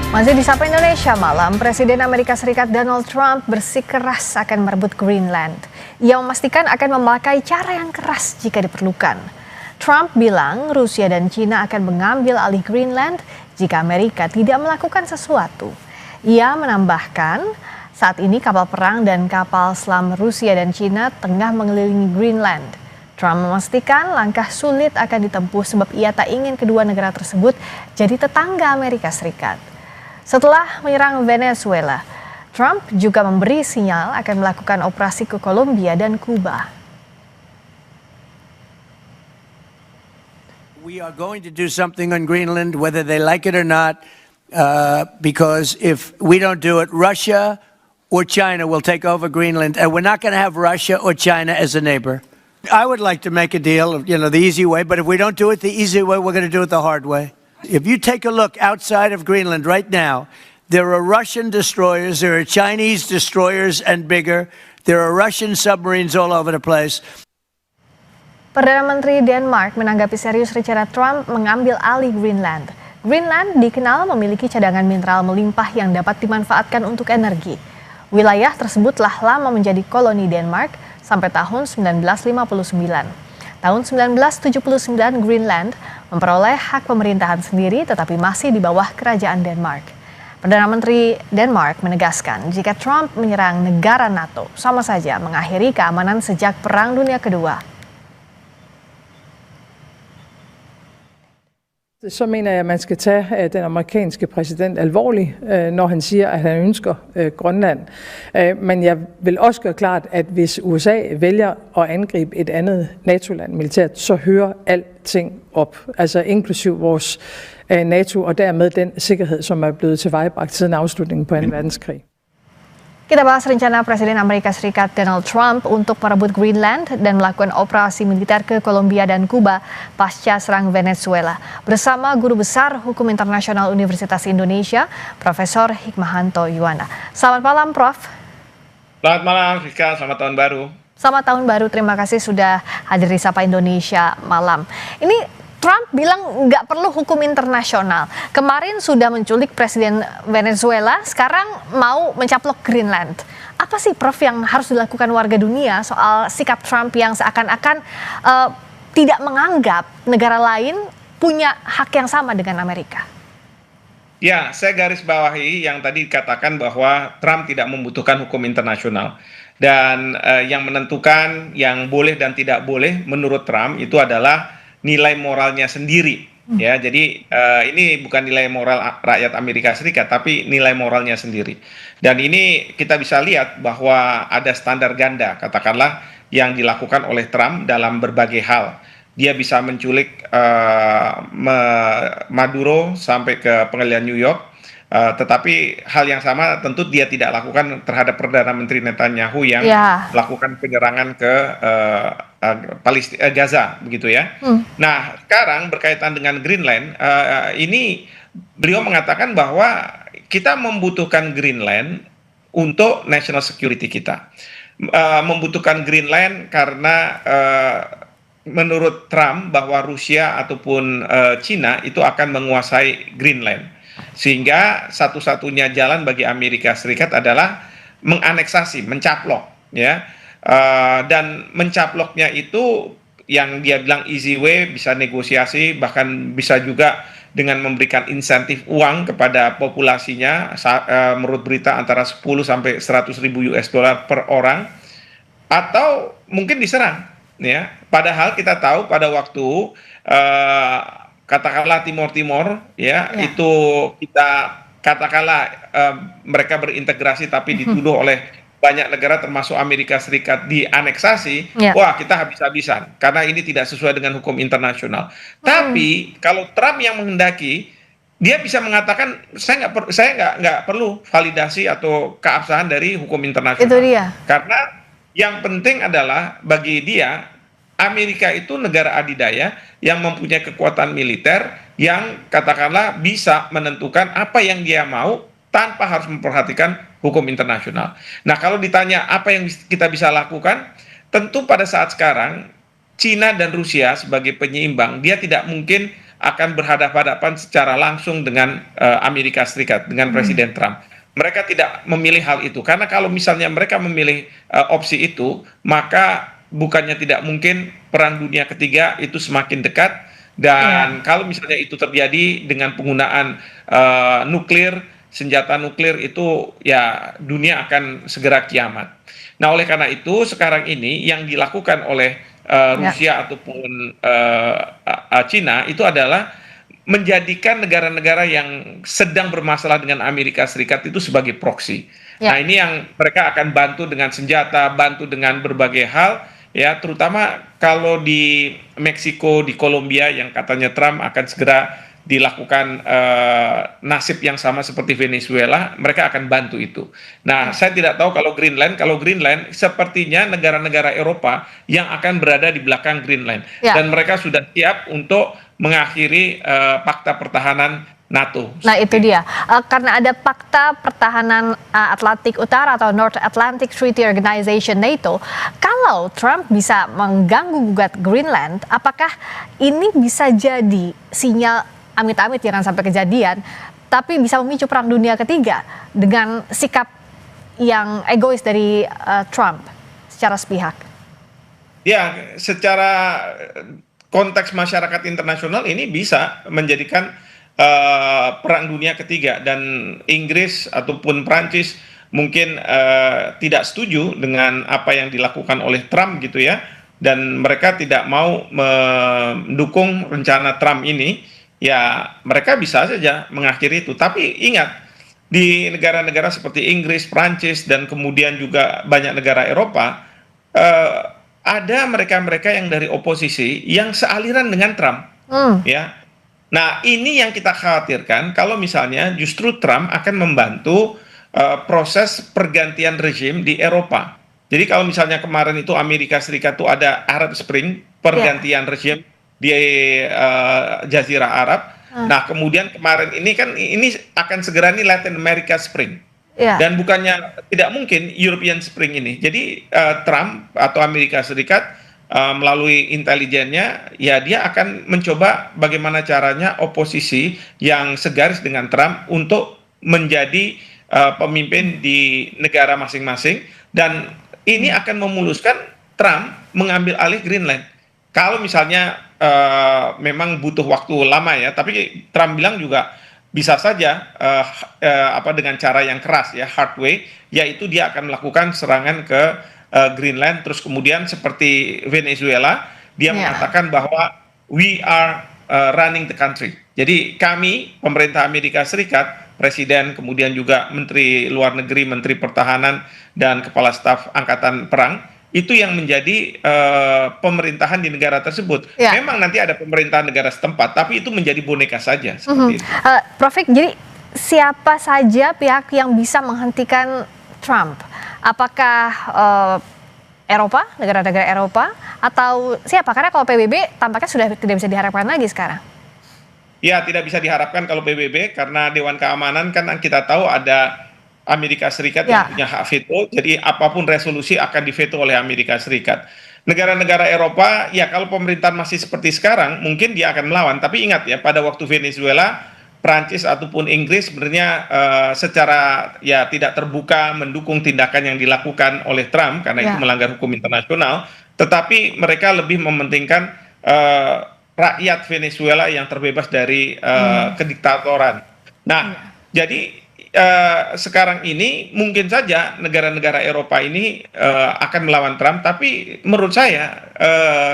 Masih di Sapa Indonesia Malam, Presiden Amerika Serikat Donald Trump bersikeras akan merebut Greenland. Ia memastikan akan memakai cara yang keras jika diperlukan. Trump bilang Rusia dan China akan mengambil alih Greenland jika Amerika tidak melakukan sesuatu. Ia menambahkan, saat ini kapal perang dan kapal selam Rusia dan China tengah mengelilingi Greenland. Trump memastikan langkah sulit akan ditempuh sebab ia tak ingin kedua negara tersebut jadi tetangga Amerika Serikat. Setelah menyerang Venezuela, Trump juga memberi sinyal akan melakukan operasi ke Kolombia dan Kuba. We are going to do something on Greenland, whether they like it or not, because if we don't do it, Russia or China will take over Greenland, and we're not going to have Russia or China as a neighbor. I would like to make a deal, the easy way, but if we don't do it the easy way, we're going to do it the hard way. If you take a look outside of Greenland right now, there are Russian destroyers, there are Chinese destroyers and bigger, there are Russian submarines all over the place. Perdana Menteri Denmark menanggapi serius rencana Trump mengambil alih Greenland. Greenland dikenal memiliki cadangan mineral melimpah yang dapat dimanfaatkan untuk energi. Wilayah tersebut telah lama menjadi koloni Denmark sampai tahun 1959. Tahun 1979 Greenland memperoleh hak pemerintahan sendiri tetapi masih di bawah kerajaan Denmark. Perdana Menteri Denmark menegaskan jika Trump menyerang negara NATO sama saja mengakhiri keamanan sejak Perang Dunia Kedua. Så mener jeg, at man skal tage den amerikanske præsident alvorligt, når han siger, at han ønsker Grønland. Men jeg vil også gøre klart, at hvis USA vælger at angribe et andet NATO-land militært, så hører alting op. Altså inklusiv vores NATO og dermed den sikkerhed, som er blevet tilvejebragt siden afslutningen på 2. verdenskrig. Kita bahas rencana Presiden Amerika Serikat Donald Trump untuk merebut Greenland dan melakukan operasi militer ke Kolombia dan Kuba pasca serang Venezuela. Bersama Guru Besar Hukum Internasional Universitas Indonesia, Profesor Hikmahanto Yuwana. Selamat malam, Prof. Selamat malam, Rizka. Selamat tahun baru. Selamat tahun baru. Terima kasih sudah hadir di Sapa Indonesia Malam. Ini Trump bilang nggak perlu hukum internasional. Kemarin sudah menculik Presiden Venezuela, sekarang mau mencaplok Greenland. Apa sih, Prof, yang harus dilakukan warga dunia soal sikap Trump yang seakan-akan tidak menganggap negara lain punya hak yang sama dengan Amerika? Ya, saya garis bawahi yang tadi dikatakan bahwa Trump tidak membutuhkan hukum internasional. Dan yang menentukan yang boleh dan tidak boleh menurut Trump itu adalah nilai moralnya sendiri, ya. Jadi ini bukan nilai moral rakyat Amerika Serikat, tapi nilai moralnya sendiri. Dan ini kita bisa lihat bahwa ada standar ganda, katakanlah, yang dilakukan oleh Trump dalam berbagai hal. Dia bisa menculik Maduro sampai ke pengadilan New York, tetapi hal yang sama tentu dia tidak lakukan terhadap Perdana Menteri Netanyahu yang melakukan penyerangan ke Gaza, begitu ya. Nah, sekarang berkaitan dengan Greenland, ini beliau mengatakan bahwa kita membutuhkan Greenland untuk national security kita. Membutuhkan Greenland karena menurut Trump bahwa Rusia ataupun China itu akan menguasai Greenland. Sehingga satu-satunya jalan bagi Amerika Serikat adalah menganeksasi, mencaplok, ya. Dan mencaploknya itu yang dia bilang easy way, bisa negosiasi, bahkan bisa juga dengan memberikan insentif uang kepada populasinya, menurut berita antara 10 sampai 100 ribu US dollar per orang, atau mungkin diserang, ya. Padahal kita tahu pada waktu katakanlah Timor, ya, itu kita katakanlah mereka berintegrasi tapi dituduh oleh banyak negara termasuk Amerika Serikat dianeksasi, wah kita habis-habisan karena ini tidak sesuai dengan hukum internasional. Tapi kalau Trump yang menghendaki, dia bisa mengatakan saya nggak perlu validasi atau keabsahan dari hukum internasional. Itu dia. Karena yang penting adalah bagi dia Amerika itu negara adidaya yang mempunyai kekuatan militer yang katakanlah bisa menentukan apa yang dia mau tanpa harus memperhatikan hukum internasional. Nah, kalau ditanya apa yang kita bisa lakukan, tentu pada saat sekarang China dan Rusia sebagai penyeimbang, dia tidak mungkin akan berhadapan-hadapan secara langsung dengan Amerika Serikat, dengan Presiden Trump. Mereka tidak memilih hal itu, karena kalau misalnya mereka memilih opsi itu, maka bukannya tidak mungkin Perang Dunia Ketiga itu semakin dekat, dan kalau misalnya itu terjadi dengan penggunaan nuklir, senjata nuklir, itu ya dunia akan segera kiamat. Nah, oleh karena itu sekarang ini yang dilakukan oleh Rusia ataupun Cina itu adalah menjadikan negara-negara yang sedang bermasalah dengan Amerika Serikat itu sebagai proksi. Nah, ini yang mereka akan bantu dengan senjata, bantu dengan berbagai hal, ya, terutama kalau di Meksiko, di Kolombia yang katanya Trump akan segera dilakukan nasib yang sama seperti Venezuela, mereka akan bantu itu. Nah, saya tidak tahu kalau Greenland sepertinya negara-negara Eropa yang akan berada di belakang Greenland, dan mereka sudah siap untuk mengakhiri Pakta Pertahanan NATO. Nah, itu dia. Karena ada Pakta Pertahanan Atlantik Utara atau North Atlantic Treaty Organization NATO, kalau Trump bisa mengganggu gugat Greenland, apakah ini bisa jadi sinyal, amit-amit jangan sampai kejadian, tapi bisa memicu Perang Dunia Ketiga dengan sikap yang egois dari Trump secara sepihak? Ya, secara konteks masyarakat internasional ini bisa menjadikan Perang Dunia Ketiga, dan Inggris ataupun Prancis mungkin tidak setuju dengan apa yang dilakukan oleh Trump gitu ya, dan mereka tidak mau mendukung rencana Trump ini. Ya, mereka bisa saja mengakhiri itu. Tapi ingat, di negara-negara seperti Inggris, Prancis, dan kemudian juga banyak negara Eropa, ada mereka-mereka yang dari oposisi yang sealiran dengan Trump, ya. Nah, ini yang kita khawatirkan kalau misalnya justru Trump akan membantu proses pergantian rezim di Eropa. Jadi kalau misalnya kemarin itu Amerika Serikat itu ada Arab Spring, pergantian rezim di Jazirah Arab. Nah, kemudian kemarin ini kan ini akan segera nih Latin America Spring. Dan bukannya tidak mungkin European Spring ini. Jadi Trump atau Amerika Serikat melalui intelijennya, ya dia akan mencoba bagaimana caranya oposisi yang segaris dengan Trump untuk menjadi pemimpin di negara masing-masing, dan ini akan memuluskan Trump mengambil alih Greenland. Kalau misalnya memang butuh waktu lama ya, tapi Trump bilang juga bisa saja dengan cara yang keras ya, hard way, yaitu dia akan melakukan serangan ke Greenland, terus kemudian seperti Venezuela, dia mengatakan bahwa we are running the country. Jadi kami, pemerintah Amerika Serikat, Presiden, kemudian juga Menteri Luar Negeri, Menteri Pertahanan, dan Kepala Staf Angkatan Perang, itu yang menjadi pemerintahan di negara tersebut. Memang nanti ada pemerintahan negara setempat, tapi itu menjadi boneka saja. Seperti itu. Prof, jadi siapa saja pihak yang bisa menghentikan Trump? Apakah Eropa, negara-negara Eropa, atau siapa? Karena kalau PBB tampaknya sudah tidak bisa diharapkan lagi sekarang. Ya, tidak bisa diharapkan kalau PBB, karena Dewan Keamanan kan kita tahu ada Amerika Serikat yang punya hak veto, jadi apapun resolusi akan diveto oleh Amerika Serikat. Negara-negara Eropa, ya kalau pemerintahan masih seperti sekarang, mungkin dia akan melawan. Tapi ingat ya, pada waktu Venezuela, Prancis ataupun Inggris sebenarnya secara ya tidak terbuka mendukung tindakan yang dilakukan oleh Trump, karena itu melanggar hukum internasional, tetapi mereka lebih mementingkan rakyat Venezuela yang terbebas dari kediktatoran. Nah, jadi sekarang ini mungkin saja negara-negara Eropa ini akan melawan Trump, tapi menurut saya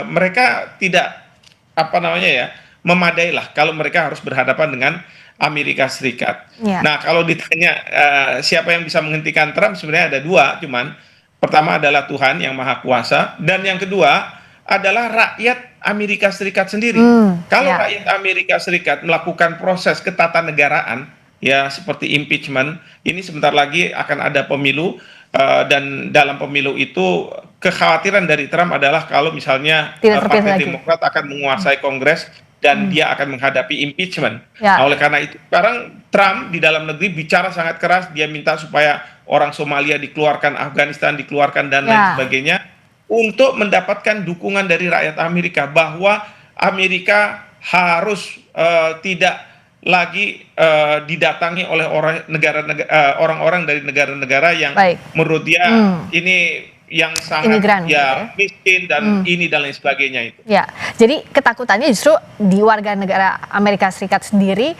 mereka tidak memadai lah kalau mereka harus berhadapan dengan Amerika Serikat. Nah, kalau ditanya siapa yang bisa menghentikan Trump, sebenarnya ada dua, cuman pertama adalah Tuhan yang Maha Kuasa, dan yang kedua adalah rakyat Amerika Serikat sendiri. Kalau rakyat Amerika Serikat melakukan proses ketatanegaraan, ya seperti impeachment, ini sebentar lagi akan ada pemilu, dan dalam pemilu itu kekhawatiran dari Trump adalah kalau misalnya Partai Demokrat akan menguasai Kongres dan dia akan menghadapi impeachment. Nah, oleh karena itu sekarang Trump di dalam negeri bicara sangat keras, dia minta supaya orang Somalia dikeluarkan, Afghanistan dikeluarkan, dan lain sebagainya, untuk mendapatkan dukungan dari rakyat Amerika bahwa Amerika harus tidak lagi didatangi oleh orang-orang dari negara-negara yang menurut dia ini yang sangat imigran, miskin dan ini dan lain sebagainya itu. Ya, jadi ketakutannya justru di warga negara Amerika Serikat sendiri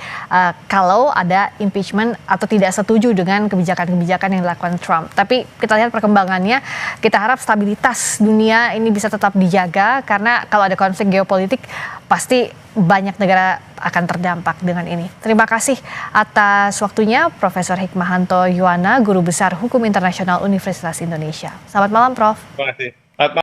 kalau ada impeachment atau tidak setuju dengan kebijakan-kebijakan yang dilakukan Trump. Tapi kita lihat perkembangannya, kita harap stabilitas dunia ini bisa tetap dijaga karena kalau ada konflik geopolitik pasti banyak negara akan terdampak dengan ini. Terima kasih atas waktunya Profesor Hikmahanto Yowana, Guru Besar Hukum Internasional Universitas Indonesia. Selamat malam, Prof. Terima kasih.